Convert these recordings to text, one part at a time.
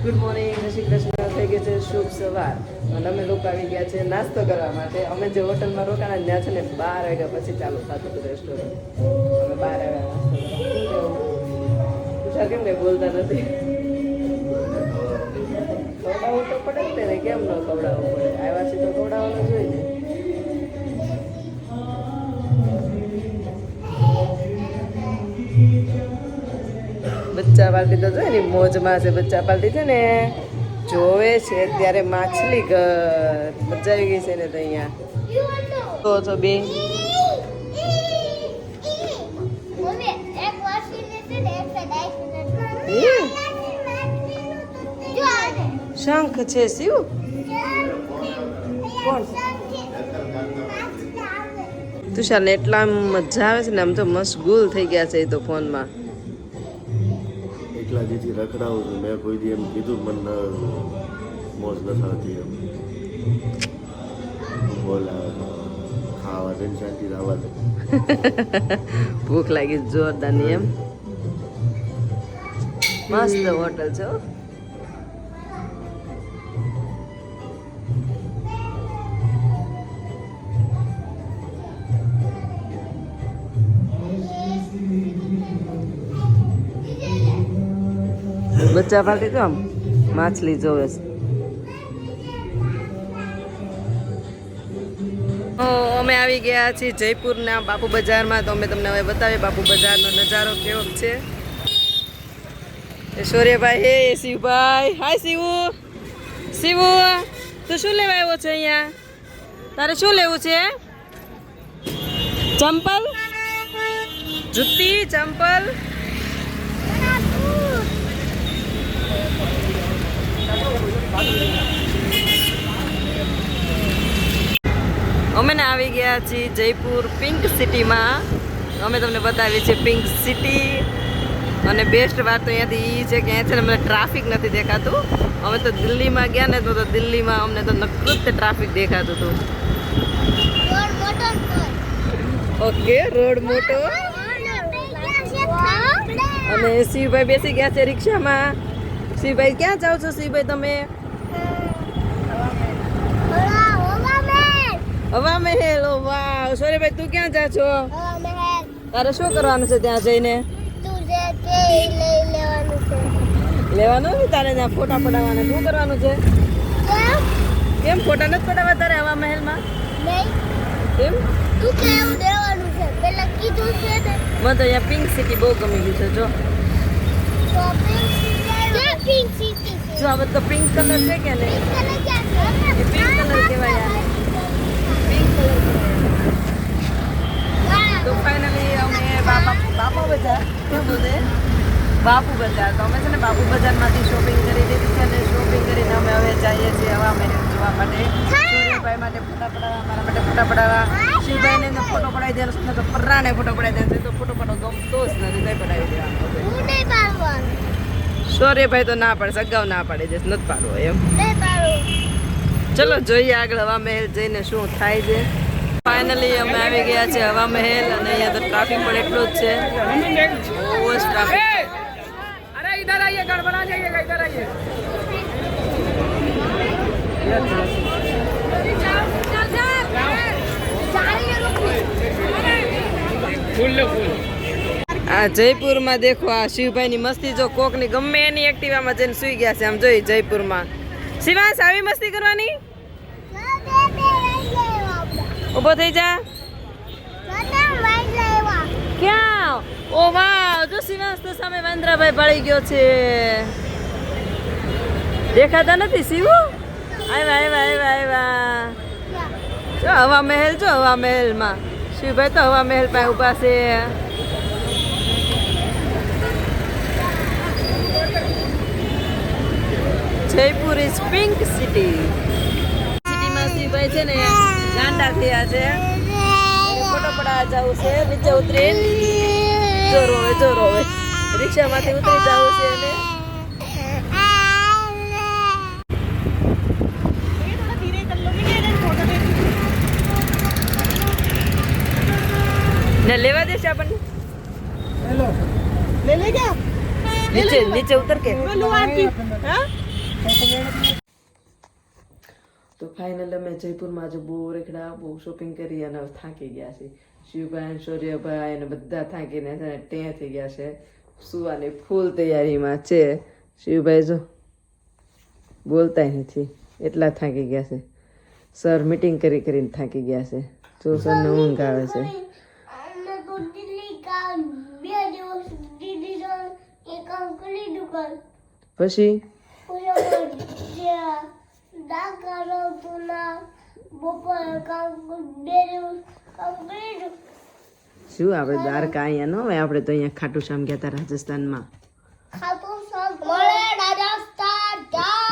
Good morning, જય શ્રી કૃષ્ણ. થઈ ગઈ છે શુભ સવાર અને અમે લોકો આવી ગયા છે નાસ્તો કરવા માટે. અમે જે હોટલમાં રોકાણા ત્યાં છે ને 12 વાગ્યા પછી ચાલુ થતું હતું રેસ્ટોરન્ટ. અમે 12 વાગ્યા નાસ્તો કેમ કઈ બોલતા નથી? ખવડાવવું તો પડે જ ને, કેમ ન ખવડાવવું પડે? આવ્યા છે તો ખવડાવવાનું જોઈએ ને. બચ્ચા પાર્ટી તો જોઈએ ને મોજમાં છે. બચ્ચા પાર્ટી છે ને જોવે છે ત્યારે માછલી ઘર મજા આવી ગઈ છે ને. તો અહીંયા તો છો બે શંખ છે. શિવ કોણ? તુષાર ને એટલા મજા આવે છે ને, આમ તો મશગુલ થઈ ગયા છે એ તો ફોનમાં. એકલા જેથી રખડાવું છું મેં કોઈ દી એમ કીધું મને મોજ નથી આવતી એમ બોલા ખાવા દે શાંતિ આવવા દે. ભૂખ લાગી જોરદારની એમ. મસ્ત હોટલ છે. બચ્ચા પાર્ટી તો આમ માછલી જોવે છે. અમે આવી ગયા છીએ જયપુરના બાપુ બજારમાં. તો અમે તમને હવે બતાવીએ બાપુ બજારનો નજારો કેવો છે. શૌર્યભાઈ, હે શિવભાઈ. હાય શિવુ. શિવુ, તું શું લેવા આવ્યો છે અહીંયા? તારે શું લેવું છે? ચંપલ, જુત્તી, ચંપલ. અમે ને આવી ગયા છીએ જયપુર પિંક સિટીમાં. અમે તમને બતાવીએ છીએ પિંક સિટી. અને બેસ્ટ વાત તો અહીંયાથી એ છે કે અહીંયા છે ને મને ટ્રાફિક નથી દેખાતું. અમે તો દિલ્હીમાં ગયા ને તો દિલ્હીમાં અમને તો નકરું જ ટ્રાફિક દેખાતું હતું. ઓકે, રોડ મોટો. અને શિવભાઈ બેસી ગયા છે રિક્ષામાં. શિવભાઈ ક્યાં જાઓ છો? શિવભાઈ તમે હવા મહેલ. વાહ. શૌર્યભાઈ તું ક્યાં જા છો? તારે શું કરવાનું છે ત્યાં જઈને? લેવાનું ને તારે ત્યાં ફોટા પડાવવાના. શું કરવાનું છે? કેમ ફોટા નથી પડાવવા તારે હવા મહેલમાં? કેમ? મને તો અહીંયા પિંક સિટી બહુ ગમી ગયું છે. જો જો આ બધો પિંક કલર છે કે નહીં? પિંક કલર કહેવાય. તો ફાઇનલી અમે બાપુ બજાર કેમ બોલે બાપુ બજાર. તો અમે છે ને બાપુ બજારમાંથી શોપિંગ કરી દીધી છે. અને શોપિંગ કરીને અમે હવે જઈએ છીએ હવા મહેલ જોવા માટે. સૂર્યભાઈ માટે ફોટા પડાવવા, મારા માટે ફોટા પડાવવા. શિવભાઈને ફોટો પડાવી દેવાનો છે તો પર્રાને ફોટો પડાવી દેવાનો છે. તો ફોટો પાડો ગમતો જ નથી, નહીં પડાવી દેવાનો. સૂર્યભાઈ તો ના પાડે, અગાઉ ના પાડી દેશે, નથી પાડવો એમ. ચલો જોઈએ આગળ હવા મહેલ જઈને શું થાય છે. ફાઇનલી અમે આવી ગયા છે હવા મહેલ. અને અહીંયા તો ટ્રાફિક પણ એટલું જ છે. બહુ જ ટ્રાફિક. अरे इधर आइए, गड़बड़ा जाइएगा, इधर आइए. આ જયપુરમાં દેખો આ શિવભાઈની મસ્તી. જો કોકની ગમે એની એક્ટિવામાં જઈને સુઈ ગયા છે. આમ જોઈ જયપુરમાં. શિવાંશ આવી મસ્તી કરવાની. ઉભો થઈ જા. ક્યાં? ઓ વાહ, જો શિવાંશ તો સામે વાંદરાભાઈ પડી ગયો છે. દેખાતા નથી શિવ? આવ્યા. જો હવા મહેલ. જો હવા મહેલમાં શિવભાઈ તો હવા મહેલ પાસે ઊભા છે. Jaipur is pink city. સિટીમાં શિવભાઈ છે ને ગાંડા થયા છે. ફોટો પડાવવા જવું છે. નીચે ઉતરી જોરો હવે રિક્ષામાંથી ઉતરી જવું છે. ને લેવા દેશે આપણને. ले ले क्या? नीचे नीचे उतर के हाँ? તો ફાઇનલ અમે જયપુરમાં આજે બહુ રેખડા બહુ શોપિંગ કરી અને હવે થાકી ગયા છે. શિવભાઈ શૌર્યભાઈ અને બધા થાકીને છે ને ટેં થઈ ગયા છે. સુવાની ફૂલ તૈયારીમાં છે. શિવભાઈ જો બોલતા નથી એટલા થાકી ગયા છે. સર મીટિંગ કરીને થાકી ગયા છે. જો સરને ઊંઘ આવે છે. પછી શું આપણે દ્વારકા અહીંયા ન હોય, આપણે તો અહીંયા ખાટું શ્યામ ગયા હતા રાજસ્થાનમાં.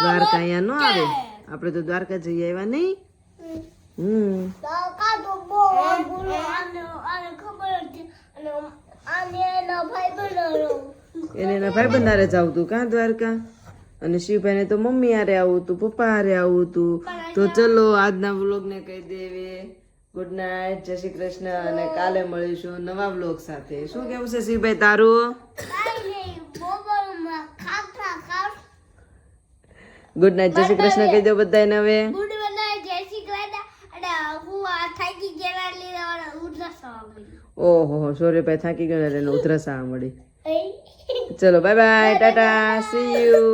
દ્વારકા અહીંયા ન આવે, આપણે તો દ્વારકા જઈ આવ્યા નહીં. એને એના ભાઈ બંધારે જ આવતું કાં દ્વારકા, અને શિવભાઈને તો મમ્મી હારે આવું તું, પપ્પા હારે આવું તું. તો ચલો આજના વ્લોગને કહી દેવે ગુડ નાઇટ, જય શ્રી કૃષ્ણ, અને કાલે મળીશું નવા વ્લોગ સાથે. શું કેવું છે શિવભાઈ તારું? ગુડ નાઇટ, જય શ્રી કૃષ્ણ કહી દો બધાને હવે. ઓહો શૌર્યભાઈ થાકી ગયો ને એને ઉધરસ આવવા મળી. ચલો bye bye, Tata, C you.